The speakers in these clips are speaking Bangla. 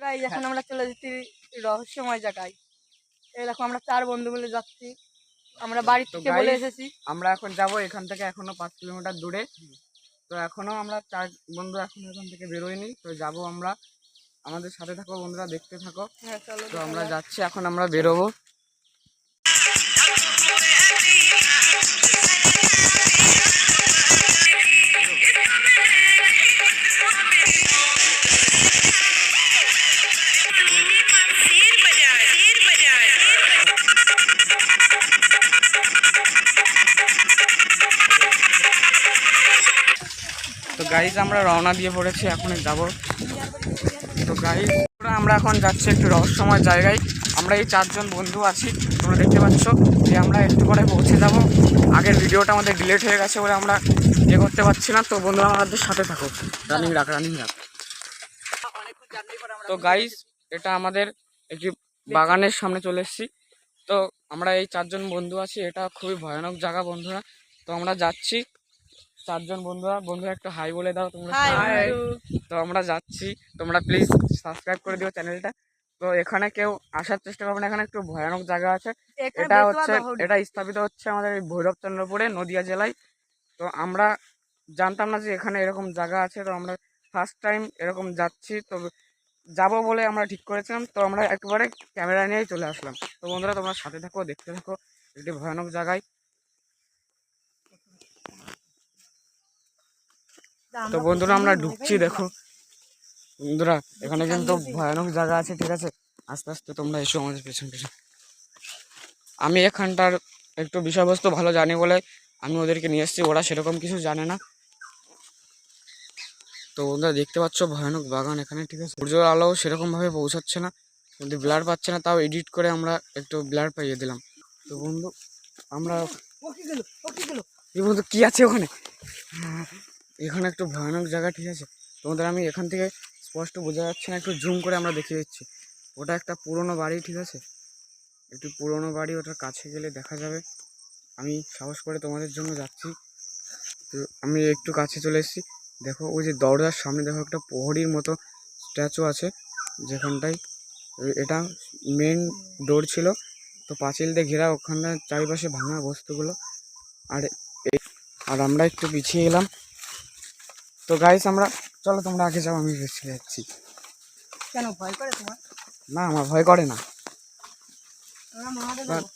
গাইস এখন আমরা চলে যাচ্ছি রহস্যময় জায়গায়। এই দেখো আমরা 4 বন্ধু মিলে যাচ্ছি। আমরা বাড়ি থেকে বলে এসেছি আমরা এখন যাব এখান থেকে এখনো 5 কিলোমিটার দূরে। তো এখনো আমরা 4 বন্ধু এখনো এখান থেকে বেরোইনি। তো যাব আমরা, আমাদের সাথে থাকো বন্ধুরা, দেখতে থাকো। হ্যাঁ চলো। তো আমরা যাচ্ছি, এখন আমরা বেরোবো। তো গাইজ আমরা রওনা দিয়ে পড়েছি, এখন যাব। তো গাইজ আমরা এখন যাচ্ছি একটু রহস্যময় জায়গায়। আমরা এই 4 জন বন্ধু আছি, তোমরা দেখতে পাচ্ছ যে আমরা একটু পরে পৌঁছে যাব। আগের ভিডিওটা আমাদের ডিলিট হয়ে গেছে বলে আমরা করতে পারছি না। তো বন্ধুরা আমাদের সাথে থাকো, রানিং রাখ। তো গাইজ এটা আমাদের একটি বাগানের সামনে চলে এসেছি। তো আমরা এই 4 জন বন্ধু আছি, এটা খুবই ভয়ানক জায়গা বন্ধুরা। তো আমরা যাচ্ছি 4 জন বন্ধুরা একটু হাই বলে দাও তোমরা। তো আমরা যাচ্ছি, তোমরা প্লিজ সাবস্ক্রাইব করে দিও চ্যানেলটা। তো এখানে কেউ আসার চেষ্টা করবে না, এখানে একটু ভয়ানক জায়গা আছে। এটা স্থাপিত হচ্ছে আমাদের ভৈরবচন্দ্রপুরে, নদিয়া জেলায়। তো আমরা জানতাম না যে এখানে এরকম জায়গা আছে। তো আমরা ফার্স্ট টাইম এরকম যাচ্ছি, তো যাবো বলে আমরা ঠিক করেছিলাম। তো আমরা একেবারে ক্যামেরা নিয়েই চলে আসলাম। তো বন্ধুরা তোমরা সাথে থাকো, দেখতে থাকো একটি ভয়ানক জায়গায়। তো বন্ধুরা আমরা ঢুকছি, দেখো বন্ধুরা এখানে কিন্তু ভয়ানক জায়গা আছে, ঠিক আছে। আস্তে আস্তে তোমরা এসো আমাদের পেছন পেছন। আমি এখানটার একটু বিষয়বস্তু ভালো জানি বলে আমি ওদেরকে নিয়ে এসেছি, ওরা সেরকম কিছু জানে না। তো বন্ধুরা দেখতে পাচ্ছ ভয়ানক বাগান এখানে, ঠিক আছে। সূর্যের আলো সেরকম ভাবে পৌঁছাচ্ছে না, কিন্তু ব্লার পাচ্ছে না, তাও এডিট করে আমরা একটু ব্লার পাইয়ে দিলাম। তো বন্ধু আমরা বন্ধু কি আছে ওখানে, এখানে একটু ভয়ানক জায়গা, ঠিক আছে। তোমাদের আমি এখান থেকে স্পষ্ট বোঝা যাচ্ছে না, একটু জুম করে আমরা দেখিয়ে দিচ্ছি। ওটা একটা পুরনো বাড়ি, ঠিক আছে, একটু পুরনো বাড়ি, ওটার কাছে গেলে দেখা যাবে। আমি সাহস করে তোমাদের জন্য যাচ্ছি। তো আমি একটু কাছে চলে এসেছি, দেখো ওই যে দরজার সামনে দেখো একটা প্রহরীর মতো স্ট্যাচু আছে যেখানটায়। এটা মেন ডোর ছিল, তো পাঁচিল দিয়ে ঘেরা, ওখানটায় চারিপাশে ভাঙা বস্তুগুলো। আর আমরা একটু পিছিয়ে এলাম। তো গাইস আমরা, চলো তোমরা আগে যাও, আমি পিছিয়ে যাচ্ছি। কেন ভয় করে তোমার? না আমার ভয় করে না,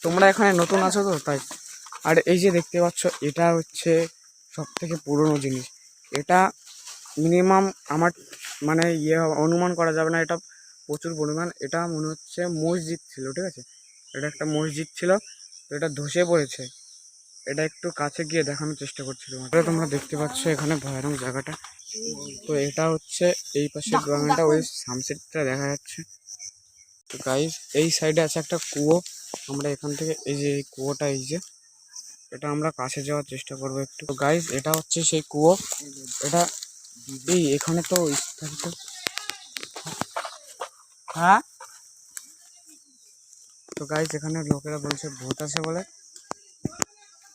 তোমরা এখানে নতুন আছো তো তাই। আর এই যে দেখতে পাচ্ছ এটা হচ্ছে সব থেকে পুরনো জিনিস। এটা মিনিমাম আমার মানে অনুমান করা যাবে না, এটা প্রচুর পরিমাণ। এটা মনে হচ্ছে মসজিদ ছিল, ঠিক আছে, এটা একটা মসজিদ ছিল। তো এটা ধসে পড়েছে, এটা একটু কাছে গিয়ে দেখানোর চেষ্টা করছি তোমাকে। তোমরা দেখতে পাচ্ছ এখানে ভয়ানক জায়গাটা। তো এটা হচ্ছে এই পাশের বাগানটা, ওই সানসেটটা দেখা যাচ্ছে। তো গাইস এই সাইডে আছে একটা কুয়ো, আমরা এখান থেকে এই যে এই কুয়োটা, এই যে এটা আমরা কাছে যাওয়ার চেষ্টা করবো একটু। তো গাইস এটা হচ্ছে সেই কুয়ো, এটা এখানে তো স্থাপিত। হ্যাঁ তো গাইস এখানে লোকেরা বলছে ভূত আছে বলে।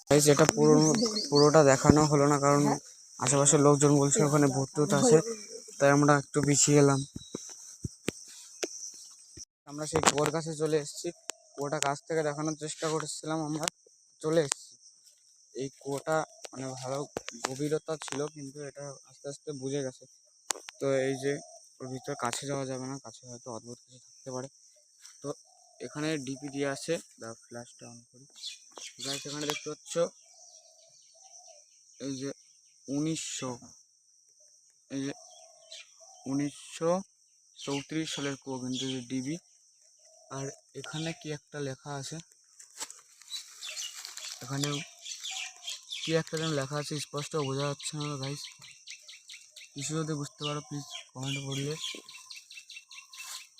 গাইস এটা পুরোটা দেখানো হলো না, কারণ আশেপাশের লোকজন বলছে ওখানে ভূত টুত আছে, তাই আমরা একটু পিছিয়ে এলাম। আমরা সেই কুয়োর কাছে চলে এসেছি, কুয়োটা কাছ থেকে দেখানোর চেষ্টা করছিলাম। আমরা চলে এসেছি, এই কুয়োটা মানে ভালো গভীরতা ছিল, কিন্তু এটা আস্তে আস্তে বুঝে গেছে। তো এই যে ওর ভিতর কাছে যাওয়া যাবে না, কাছে হয়তো অদ্ভুত কিছু থাকতে পারে। তো এখানে ডিপি দিয়ে আছে, ফ্ল্যাশটা অন করি। গাইস এখানে দেখতে পাচ্ছ এই যে 1934 সালের কুয়ো কিন্তু ডিবি। আর এখানে কি একটা লেখা আছে, এখানে কি একটা যেন লেখা আছে, স্পষ্ট বোঝা যাচ্ছে না গাইস। কিছু যদি বুঝতে পারো প্লিজ কমেন্ট করলে,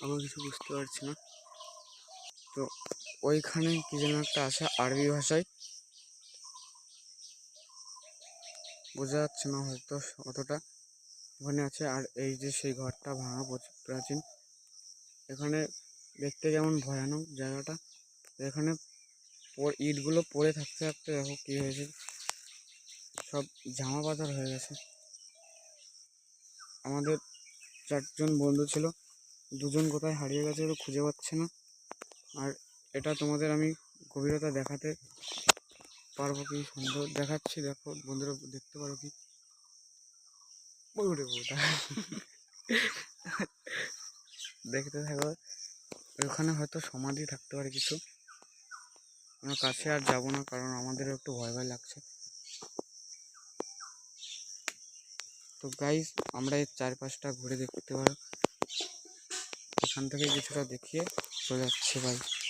আমার কিছু বুঝতে পারছি না। তো ওইখানে কি যেন একটা আছে আরবি ভাষায়, বোঝা যাচ্ছে না হয়তো অতটা, ওখানে আছে। আর এই যে সেই ঘরটা ভাঙা প্রাচীন, এখানে দেখতে কেমন ভয়ানক জায়গাটা। এখানে ইটগুলো পড়ে থাকতে থাকতে দেখো কি হয়েছে, সব জামা পাথর হয়ে গেছে। আমাদের 4 জন বন্ধু ছিল, দুজন কোথায় হারিয়ে গেছে তো খুঁজে পাচ্ছে না। আর এটা তোমাদের আমি গভীরতা দেখাতে পারবো কি, সুন্দর দেখাচ্ছি, দেখো বন্ধুরা দেখতে পারো কি। ওরে বোধা দেখতে থাকো। ওখানে হয়তো সমাধি থাকতে পারে কিছু। আমরা কাছে আর যাবো না, কারণ আমাদেরও একটু ভয় ভয় লাগছে। তো গাইস আমরা এর চারপাশটা ঘুরে দেখতে পারো, এখান থেকে কিছুটা দেখিয়ে চলে যাচ্ছে ভাই।